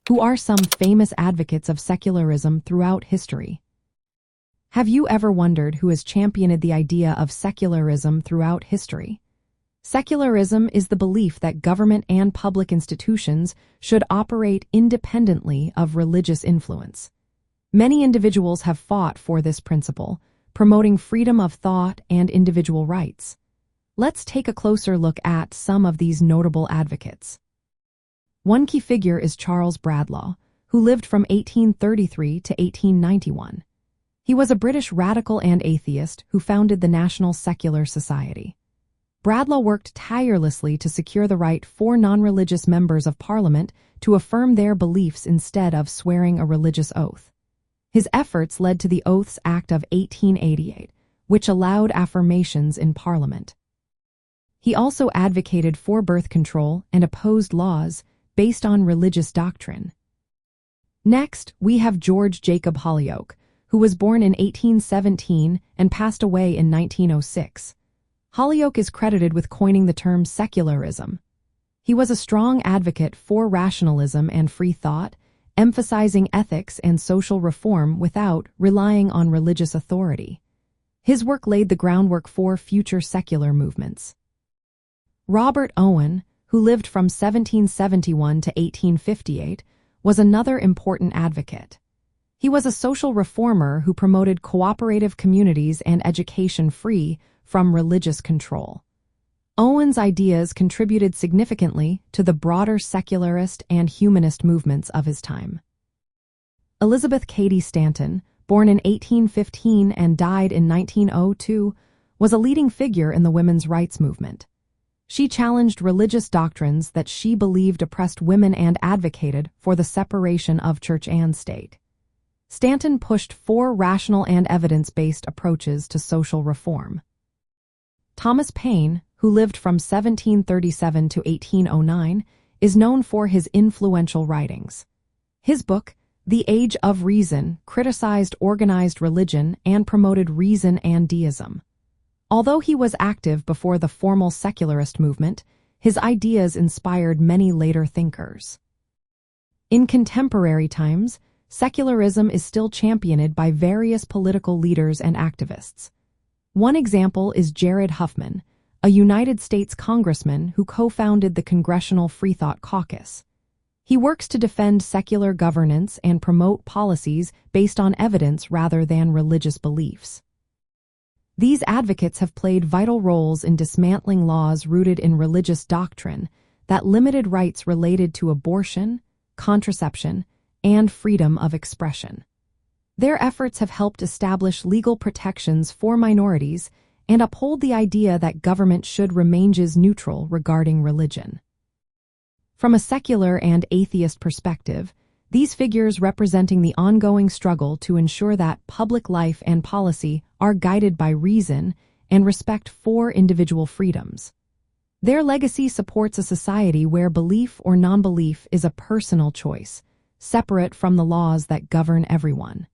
Who are some famous advocates of secularism throughout history? Have you ever wondered who has championed the idea of secularism throughout history? Secularism is the belief that government and public institutions should operate independently of religious influence. Many individuals have fought for this principle, promoting freedom of thought and individual rights. Let's take a closer look at some of these notable advocates. One key figure is Charles Bradlaugh, who lived from 1833 to 1891. He was a British radical and atheist who founded the National Secular Society. Bradlaugh worked tirelessly to secure the right for non-religious members of Parliament to affirm their beliefs instead of swearing a religious oath. His efforts led to the Oaths Act of 1888, which allowed affirmations in Parliament. He also advocated for birth control and opposed laws based on religious doctrine. Next, we have George Jacob Holyoake, who was born in 1817 and passed away in 1906. Holyoake is credited with coining the term secularism. He was a strong advocate for rationalism and free thought, emphasizing ethics and social reform without relying on religious authority. His work laid the groundwork for future secular movements. Robert Owen, who lived from 1771 to 1858, was another important advocate. He was a social reformer who promoted cooperative communities and education free from religious control. Owen's ideas contributed significantly to the broader secularist and humanist movements of his time. Elizabeth Cady Stanton, born in 1815 and died in 1902, was a leading figure in the women's rights movement. She challenged religious doctrines that she believed oppressed women and advocated for the separation of church and state. Stanton pushed for rational and evidence-based approaches to social reform. Thomas Paine, who lived from 1737 to 1809, is known for his influential writings. His book, The Age of Reason, criticized organized religion and promoted reason and deism. Although he was active before the formal secularist movement, his ideas inspired many later thinkers. In contemporary times, secularism is still championed by various political leaders and activists. One example is Jared Huffman, a United States congressman who co-founded the Congressional Freethought Caucus. He works to defend secular governance and promote policies based on evidence rather than religious beliefs. These advocates have played vital roles in dismantling laws rooted in religious doctrine that limited rights related to abortion, contraception, and freedom of expression. Their efforts have helped establish legal protections for minorities and uphold the idea that government should remain neutral regarding religion. From a secular and atheist perspective, these figures representing the ongoing struggle to ensure that public life and policy are guided by reason and respect for individual freedoms. Their legacy supports a society where belief or non-belief is a personal choice, separate from the laws that govern everyone.